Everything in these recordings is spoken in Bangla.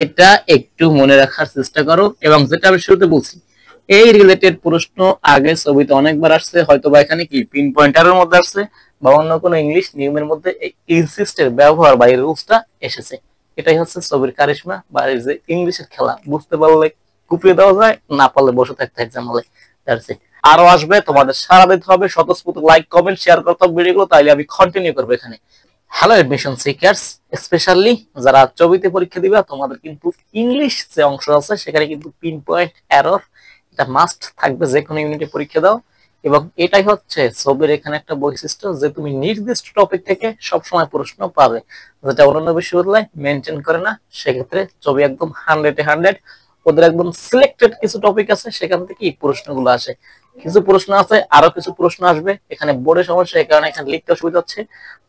এটা একটু মনে রাখার চেষ্টা করো, এবং যেটা আমি শুরুতে বলছি, এই রিলেটেড প্রশ্ন আগে ছবিতে অনেকবার আসছে, হয়তো বা এখানে কি পিন পয়েন্টারের মধ্যে আসছে বা অন্য কোনো ইংলিশ নিয়মের মধ্যে এই ইনসিস্টের ব্যবহার বা এই রুলসটা এসেছে। এটাই হচ্ছে ছবির কারিশমা বা এই যে ইংলিশের খেলা। বুঝতে পারলে কুপিয়ে দেওয়া যায়, না পারলে বসে থাকতে এক্সাম হলে। আরো আসবে, তোমাদের সারা দিতে হবে, স্বতঃস্ফূর্ত লাইক কমেন্ট শেয়ার করতে হবে ভিডিওগুলো, তাইলে আমি কন্টিনিউ করবো এখানে। হ্যালো এডমিশন সিকার্স, স্পেশালি যারা ছবিতে পরীক্ষা দিবা, তোমাদের কিন্তু ইংলিশ যে অংশ আছে সেখানে কিন্তু পিন পয়েন্ট এরর এটা মাস্ট থাকবে যে কোনো ইউনিটে পরীক্ষা দাও। এবং এটাই হচ্ছে ছবির এখানে একটা বৈশিষ্ট্য যে তুমি নির্দিষ্ট টপিক থেকে সবসময় প্রশ্ন পাবে, যেটা অন্যান্য বিশ্ববিদ্যালয় মেনটেন করে না। সেক্ষেত্রে ছবি একদম 100-এ 100, ওদের একদম সিলেক্টেড কিছু টপিক আছে সেখান থেকে এই প্রশ্নগুলো আসে। কিছু প্রশ্ন আছে, আরো কিছু প্রশ্ন আসবে, এখানে বোর্ডের সমস্যা, এই কারণে এখানে লিখতে অসুবিধা হচ্ছে।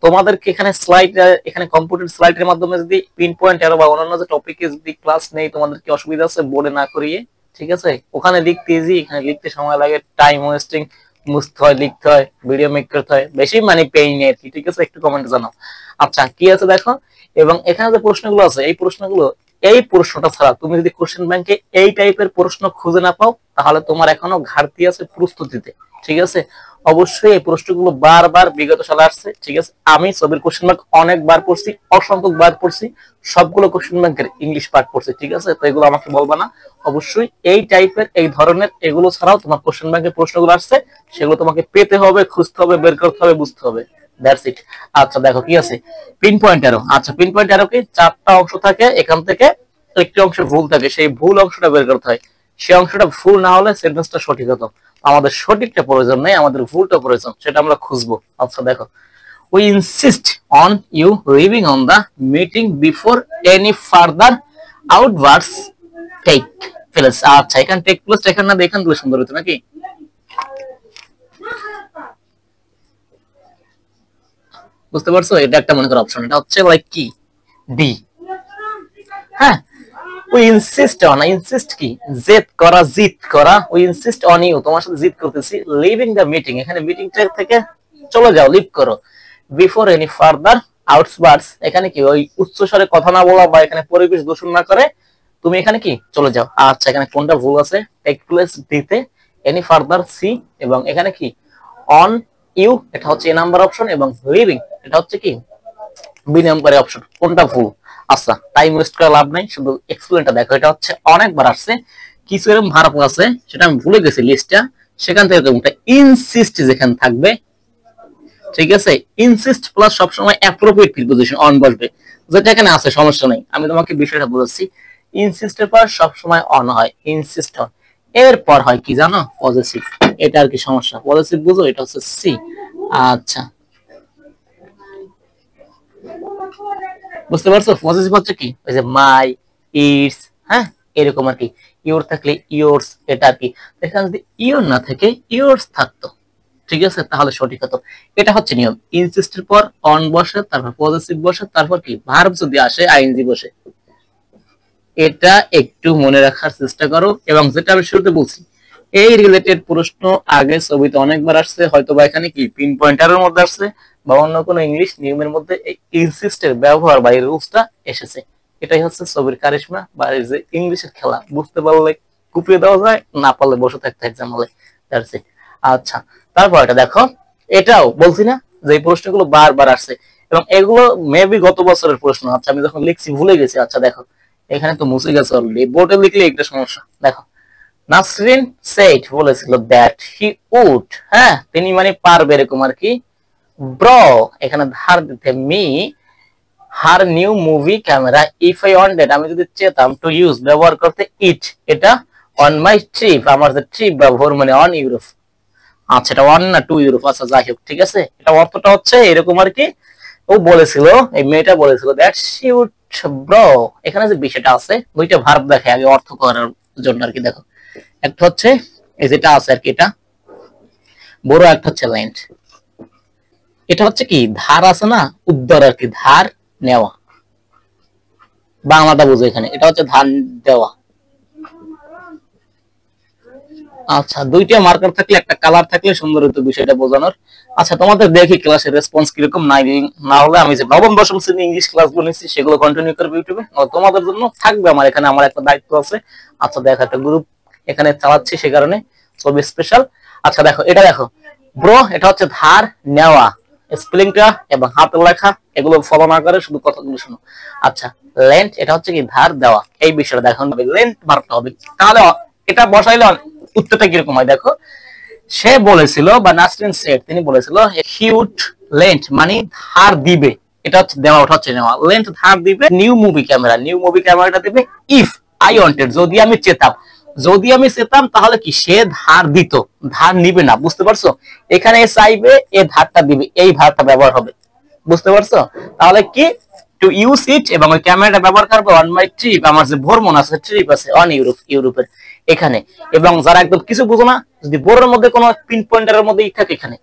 তোমাদেরকে এখানে স্লাইড, এখানে কম্পিউটার স্লাইডের মাধ্যমে যদি পিন পয়েন্ট এরো বা অন্যান্য যে টপিকে যদি ক্লাস নেই, তোমাদেরকে অসুবিধা আছে বোর্ডে না করিয়ে, ঠিক আছে? ওখানে লিখতে ইজি, এখানে লিখতে সময় লাগে, টাইম ওয়েস্টিং, মুছতে হয়, লিখতে হয়, ভিডিও মেক করতে হয়, বেশি মানে পেইন আর কি, ঠিক আছে? একটু কমেন্টে জানাও। আচ্ছা কি আছে দেখো, এবং এখানে যে প্রশ্নগুলো আছে এই প্রশ্নগুলো, এই প্রশ্নটা ছাড়া তুমি যদি কোশ্চেন ব্যাংকে এই টাইপের প্রশ্ন খুঁজে না পাও, তাহলে তোমার এখনো ঘাটতি আছে প্রস্তুতিতে, ঠিক আছে? অবশ্যই এই প্রশ্নগুলো বারবার বিগত সালে আসছে, ঠিক আছে? আমি ছবির কোশ্চেন ব্যাংক অনেকবার পড়ছি, অসংখ্য বার পড়ছি, সবগুলো কোশ্চেন ব্যাংকের ইংলিশ পার্ট পড়ছি, ঠিক আছে? তো এগুলো আমাকে বলবা না। অবশ্যই এই টাইপের, এই ধরনের এগুলো ছাড়াও তোমার কোশ্চেন ব্যাংকের প্রশ্নগুলো আসছে, সেগুলো তোমাকে পেতে হবে, খুঁজতে হবে, বের করতে হবে, বুঝতে হবে। That's it. আচ্ছা দেখো কি আছে, পিন পয়েন্ট অ্যারো। আচ্ছা পিন পয়েন্ট অ্যারো কি, চারটা অংশ থাকে, এখান থেকে একটি অংশ ভুল থাকে, সেই ভুল অংশটা বের করতে হয়। সেই অংশটা ভুল না হলে সেন্টেন্সটা সঠিক হতো। আমাদের সঠিকটা প্রয়োজন নেই, আমাদের ভুলটা প্রয়োজন, সেটা আমরা খুঁজবো। আচ্ছা দেখো, we insist on you leaving on the meeting before any further outbursts take place. আচ্ছা এখানে টেক প্লেস এখানে না, এখান দিলে সুন্দর হতো নাকি? বুঝতে পারছো? এটা একটা মনে করো অপশন, এটা হচ্ছে লাইক কি ডি। হ্যাঁ, উই ইনসিস্ট অন, ইনসিস্ট কি জেদ করা, জিদ করা। উই ইনসিস্ট অন ইউ, তোমার সাথে জিদ করতেছি, লিভিং দ্য মিটিং, এখানে মিটিংটা থেকে চলে যাও, লিভ করো। বিফোর এনি ফার্দার আউটবার্ডস, এখানে কি ওই উচ্চস্বরে কথা না বলা বা এখানে পরিবেশ দূষণ না করে তুমি এখানে কি চলে যাও। আচ্ছা এখানে কোনটা ভুল আছে? টেক প্লেস দিতে, এনি ফার্দার সি, এবং এখানে কি অন ইউ, এটা হচ্ছে এ নাম্বার অপশন, এবং লিভিং এটা হচ্ছে কি বি নাম্বারে অপশন। কোনটা ভুল? আচ্ছা টাইম ওয়েস্ট করে লাভ নাই, শুধু এক্সপ্লেনটা দেখো। এটা হচ্ছে অনেকবার আসছে, কিছু এরকম ভার্ব আছে সেটা আমি ভুলে গেছি লিস্টটা, সেখান থেকে তোমরা ইনসিস্ট যেখানে থাকবে, ঠিক আছে? ইনসিস্ট প্লাস সবসময় অ্যাপ্রোপ্রিয়েট প্রিপোজিশন অন বসবে, যেটা এখানে আছে, সমস্যা নাই। আমি তোমাকে বিষয়টা বুঝাচ্ছি। ইনসিস্টের পর সবসময় অন হয়, ইনসিস্ট অন। এরপর হয় কি জানো? পজিটিভ। এটা আর কি সমস্যা, পজিটিভ বুঝো, এটা হচ্ছে সি। আচ্ছা বুঝতে পারছো? পজিটিভ হচ্ছে কি, ওই যে মাই, ইটস, হ্যাঁ এরকম আর কি। ইওর থাকলে ইয়োরস, এটা আর কি। এখানে যদি ইওর না থাকে ইয়োরস থাকতো, ঠিক আছে? তাহলে সঠিক হতো। এটা হচ্ছে নিয়ম, ইনসিস্টের পর অন বসে, তারপর পজিটিভ বসে, তারপর কি ভার্ব যদি আসে আইএনজি বসে। এটা একটু মনে রাখার চেষ্টা করো, এবং যেটা আমি শুরুতে বলছি, এই রিলেটেড প্রশ্ন আগে ছবিতে অনেকবার আসছে, হয়তো বা এখানে কি পিন পয়েন্টারের মধ্যে আসছে বা অন্য কোনো ইংলিশ নিয়মের মধ্যে এই ইনসিস্টের ব্যবহার বা এই রুলসটা এসেছে। এটাই হচ্ছে ছবির কারিশমা বা এই যে ইংলিশের খেলা। বুঝতে পারলে কুপিয়ে দেওয়া যায়, না পারলে বসে থাকতে এক্সাম হলে। That's it. আচ্ছা তারপর এটা দেখো, এটাও বলছি না যে এই প্রশ্নগুলো বারবার আসছে, এবং এগুলো মেবি গত বছরের প্রশ্ন। আচ্ছা আমি যখন লিখছি ভুলে গেছি। আচ্ছা দেখো, এখানে তো মুছে গেছে অলরেডি, বোর্ডে লিখলে একটা সমস্যা। দেখো, নাসরিন সেড বলেছিল দ্যাট হি উড, হ্যাঁ তিনি মানে পারবে এরকম আর কি। ব্রো এখানে ধার দিতে me her new movie camera if I wanted, আমি যদি চেতাম টু ইউজ ব্যবহার করতে ইট, এটা অন মাই ট্রিপ, আমার যে ট্রিপ ব্যবহার মানে অন ইউরোপ। আচ্ছা এটা ওয়ান না টু ইউরোপ, আচ্ছা যাই হোক ঠিক আছে। এটা অর্থটা হচ্ছে এরকম আর কি। ও বলেছিল, এই মেয়েটা বলেছিল দ্যাট শি উড ব্রো, এখানে যে বিষয়টা আছে দুইটা ভার্ব দেখে আগে অর্থ করার জন্য আর কি। দেখো একটা হচ্ছে এই যেটা আছে আর কি, এটা বড়, একটা হচ্ছে ল্যান্ড। এটা হচ্ছে কি ধার আছে না, উদ্ধার আর কি, ধার নেওয়া, বাংলাটা বুঝো এখানে। এটা হচ্ছে ধার দেওয়া। আচ্ছা, দুইটা মার্কার থাকলে একটা কালার থাকলে সুন্দর হতো বিষয়টা বোঝানোর। আচ্ছা, তোমাদের দেখি ক্লাসের রেসপন্স কিরকম, নাই না হলে আমি যে নবম দশম শ্রেণী ইংলিশ ক্লাসগুলো নিচ্ছি সেগুলো কন্টিনিউ করবে ইউটিউবে, তোমাদের জন্য থাকবে আমার এখানে, আমার একটা দায়িত্ব আছে। আচ্ছা দেখো, একটা গ্রুপ এখানে চালাচ্ছি সে কারণে সবই স্পেশাল। আচ্ছা দেখো, এটা দেখো ব্রো, এটা হচ্ছে ধার নেওয়া, স্পেলিংটা এবং হাতের লেখা এগুলো ফলো না করে শুধু কথাগুলো শোনো। আচ্ছা, লেন্ট এটা হচ্ছে কি ধার দেওয়া, এই বিষয়টা দেখো হবে লেন্ট ভার্বটা হবে। তাহলে এটা বসাইলে উত্তরটা কিরকম হয় দেখো। সে বলেছিল বা নাসরিন সেড, তিনি বলেছিল হি উড লেন্ট মানে ধার দিবে, এটা হচ্ছে দেওয়া, ওটা হচ্ছে নেওয়া। লেন্ট ধার দিবে new movie camera, new movie ক্যামেরাটা দিবে ইফ আই ওয়ান্টেড, যদি আমি চেতাম, যদি আমি চেতাম তাহলে কি সে ধার দিত, ধার নিবে না। বুঝতে পারছো, এখানে চাইবে এ ধারটা দিবে, এই ভারটা ব্যবহার হবে। বুঝতে পারছো, তাহলে কি টু ইউজ ইট, এবং ওই ক্যামেরাটা ব্যবহার করবো অন মাই ট্রিপ, আমার যে ভ্রমণ আছে, ট্রিপ আছে অন ইউরোপ, ইউরোপের এখানে। এবং যারা একদম কিছু বুঝো না, যদি বোর্ডের মধ্যে কোনো পিন পয়েন্টারের মধ্যে থাকে, এখানে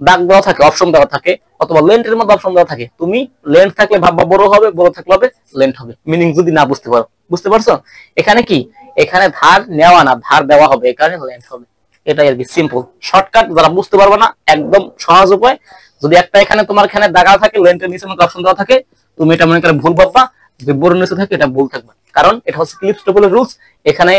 দাগ দেওয়া থাকে, অপশন দেওয়া থাকে, অথবা লেন্থের মধ্যে অপশন দেওয়া থাকে, তুমি লেন্থ থাকলে ভাববা বড় হবে, বড় থাকলে হবে লেন্থ হবে, মিনিং যদি না বুঝতে পারো। বুঝতে পারছো, এখানে কি, এখানে ধার নেওয়া না ধার দেওয়া হবে, এখানে লেন্থ হবে। এটাই আর কি, সিম্পল শর্টকাট। যারা বুঝতে পারবে না, একদম সহজ উপায়। যদি একটা এখানে তোমার এখানে দাগা থাকে, লেন্থের নিচে মধ্যে অপশন দেওয়া থাকে, তুমি এটা মনে করে ভুল ভাববা, যদি বড় নিচে থাকে এটা ভুল থাকবে, কারণ এটা হচ্ছে ক্লিপস টেবলের রুলস। এখানে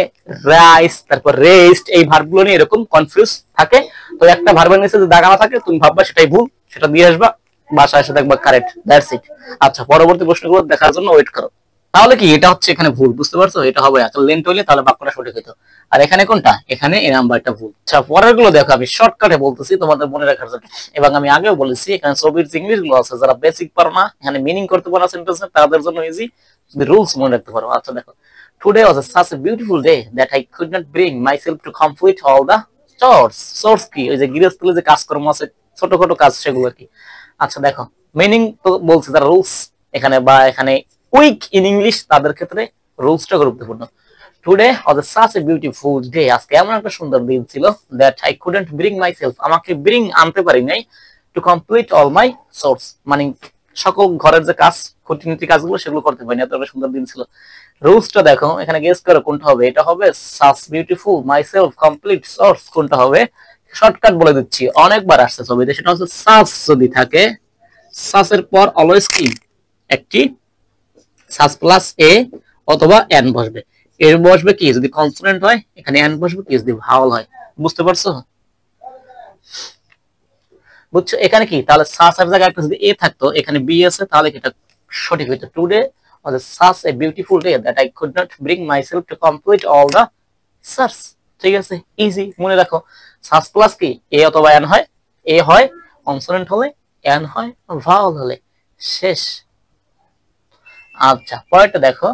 রাইস তারপর রেস্ট এই ভার্বগুলো নিয়ে এরকম কনফিউজ থাকে। তো একটা ভার্বের নিচে যদি দাগা না থাকে, তুমি ভাববা সেটাই ভুল, সেটা দিয়ে আসবা, বাসায় এসে দেখবা কারেক্ট, দ্যাটস ইট। আচ্ছা, পরবর্তী প্রশ্নগুলো দেখার জন্য ওয়েট করো। তাহলে কি এটা হচ্ছে এখানে ভুল, বুঝতে পারছো, এটা হবে আসলে লেন্থ হইলে তাহলে বাক্যটা সঠিক হতো। আর এখানে কোনটা, এখানে এই নাম্বারটা ভুল। আচ্ছা, পরের গুলো দেখো, আমি শর্টকাটে বলতেছি তোমাদের মনে রাখার জন্য, এবং আমি আগেও বলেছি এখানে ছবির যে ইংলিশ গুলো আছে, যারা বেসিক পারো না, এখানে মিনিং করতে পারো সেন্টেন্স, তাদের জন্য ইজি, যদি রুলস মনে রাখতে পারো। আচ্ছা দেখো, today was such a beautiful day that I could not bring myself to complete all the chores. Chores কি, ওই যে গৃহস্থলে যে কাজকর্ম আছে, ছোটখাটো কাজ, সেগুলো আর কি। আচ্ছা দেখো, মিনিং তো বলছে তার রুলস এখানে, বা এখানে উইক ইন ইংলিশ, তাদের ক্ষেত্রে রুলসটা গুরুত্বপূর্ণ। Today was such a beautiful day, আজকে এমন একটা সুন্দর দিন ছিল, that I couldn't bring myself, আমাকে ব্রিং আনতে পারি নাই, to complete all my chores মানে সকল ঘরের যে কাজ, খুঁটিনাটি কাজগুলো সেগুলো করতে পারিনি, এত একটা সুন্দর দিন ছিল। রুলসটা দেখো, এখানে গেস করো কোনটা হবে। এটা হবে such beautiful myself complete chores, কোনটা হবে? শর্টকাট বলে দিচ্ছি, অনেকবার আসছে ছবিতে, সেটা হচ্ছে such যদি থাকে, such এর পর অলওয়েজ কি একটি such প্লাস এ অথবা এন বসবে। এর বসবে কি যদি কনসোনেন্ট হয়, এখানে এন বসবে কি যদি ভাওয়াল হয়। বুঝতে পারছো, বুঝছো এখানে কি, তাহলে সাস এর জায়গায় একটা যদি এ থাকতো, এখানে বি আছে, তাহলে এটা সঠিক হইতো। Today was such a beautiful day that I could not bring myself to complete all the chores। ঠিক আছে, ইজি, মনে রাখো। সাস প্লাস কি এ অথবা এন হয়, এ হয় কনসোনেন্ট হলে, এন হয় ভাওয়াল হলে, শেষ। আচ্ছা, পরেরটা দেখো,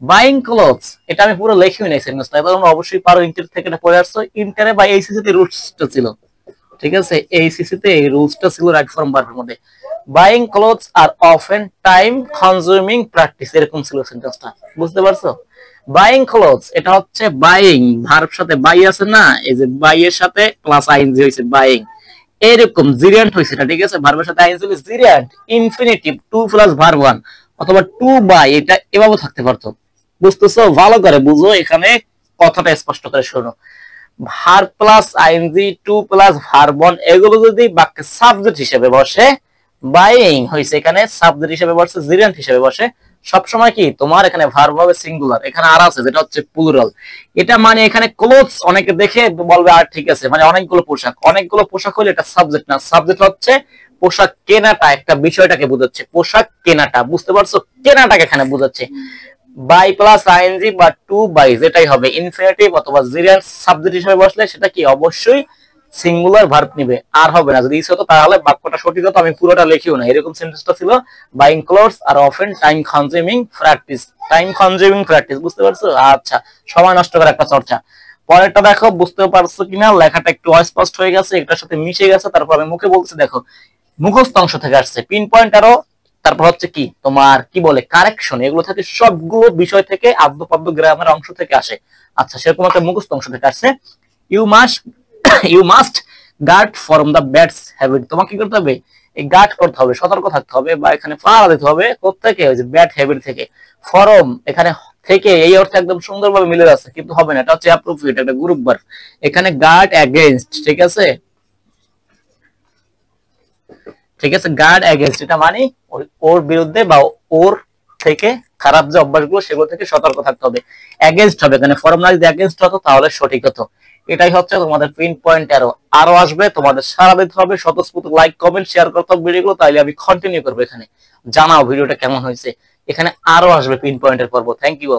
বাইং ক্লোথস, এটা আমি পুরো লিখিও নাই সেন্টেন্সটা, এবার তোমরা অবশ্যই পারো, ইন্টার থেকে এটা পড়ে আসছো, ইন্টারে বা এইচএসসি তে রুলসটা ছিল। ঠিক আছে, এইচএসসি তে এই রুলসটা ছিল রাইট ফর্ম ভার্বের মধ্যে। Buying clothes are often time consuming practice, এরকম ছিল সেন্টেন্সটা। বুঝতে পারছো, বাইং ক্লোথস এটা হচ্ছে বাইং, ভার্ব সাথে বাই আছে না, এই যে বাই এর সাথে প্লাস আইএনজি হইছে বাইং, এরকম জিরিয়ান্ট হইছে এটা। ঠিক আছে, ভার্বের সাথে আইএনজি হইছে gerund, infinitive to plus verb one, অথবা টু বাই, এটা এভাবে থাকতে পারতো। বুঝতেছো, ভালো করে বুঝো, এখানে কথাটা স্পষ্ট করে শোনো। Verb plus ING, to plus verb one, এগুলো যদি বাক্যে সাবজেক্ট হিসেবে বসে, বাইং হইছে এখানে সাবজেক্ট হিসেবে বসে, জিরিয়ান্ট হিসেবে বসে, সবসময় কি তোমার এখানে ভার্ব হবে সিঙ্গুলার, এখানে আর আছে যেটা হচ্ছে প্লুরাল। এটা মানে এখানে ক্লোথস অনেকে দেখে বলবে আর ঠিক আছে, মানে অনেকগুলো পোশাক, অনেকগুলো পোশাক হলে এটা সাবজেক্ট না, সাবজেক্ট হচ্ছে পোশাক কেনাটা, একটা বিষয়টাকে বোঝাচ্ছে, পোশাক কেনাটা। বুঝতে পারছো, কেনাটাকে এখানে বোঝাচ্ছে। বাই প্লাস আইএনজি বা টু বাই যেটাই হবে, ইনফিনিটিভ অথবা জিরিয়ান্ট সাবজেক্ট হিসেবে বসলে সেটা কি অবশ্যই সিঙ্গুলার ভার্ব নিবে, আর হবে না। যদি ইস হতো তাহলে বাক্যটা সঠিক হতো, আমি পুরোটা লিখিও না, এরকম সেন্টেন্সটা ছিল, buying clothes are often time consuming practice, time consuming practice. বুঝতে পারছো, আচ্ছা, সময় নষ্ট করা একটা চর্চা। পরেরটা দেখো, বুঝতে পারছো কিনা, লেখাটা একটু অস্পষ্ট হয়ে গেছে, এটার সাথে মিশে গেছে, তারপর আমি মুখে বলছি। দেখো, মুখস্থ অংশ থেকে আসছে, পিন পয়েন্ট আরো, তারপর হচ্ছে কি তোমার কি বলে কারেকশন, এগুলো থেকে সবগুলো বিষয় থেকে, আদ্যপাদ্য গ্রামের অংশ থেকে আসে। আচ্ছা, সেরকম একটা মুখস্থ অংশ থেকে আসছে, you must you must guard from the bad habit, তোমাকে কি করতে হবে, এই গার্ড করতে হবে, সতর্ক থাকতে হবে, বা এখানে পাহারা দিতে হবে কোত্থেকে, ওই যে ব্যাড হ্যাবিট থেকে। ফরম এখানে থেকে এই অর্থে একদম সুন্দরভাবে মিলে যাচ্ছে, কিন্তু হবে না, এটা হচ্ছে অ্যাপ্রোপ্রিয়েট, একটা গ্রুপ ভার্ব। এখানে গার্ড এগেইনস্ট, ঠিক আছে, ঠিক আছে, গার্ড এগেইনস্ট এটা মানে ওর বিরুদ্ধে বা ওর থেকে খারাপ যে অভ্যাসগুলো সেগুলো থেকে সতর্ক থাকতে হবে। এগেইনস্ট হবে এখানে, ফর্ম না যদি এগেইনস্ট হতো তাহলে সঠিক হতো। এটাই হচ্ছে তোমাদের পিন পয়েন্ট অ্যারো। আরো আসবে, তোমাদের সারা দিতে হবে, স্বতঃস্ফূর্ত লাইক কমেন্ট শেয়ার করতে হবে ভিডিওগুলো, তাইলে আমি কন্টিনিউ করবো। এখানে জানাও ভিডিওটা কেমন হয়েছে। এখানে আরো আসবে পিন পয়েন্টের পর্ব। Thank you.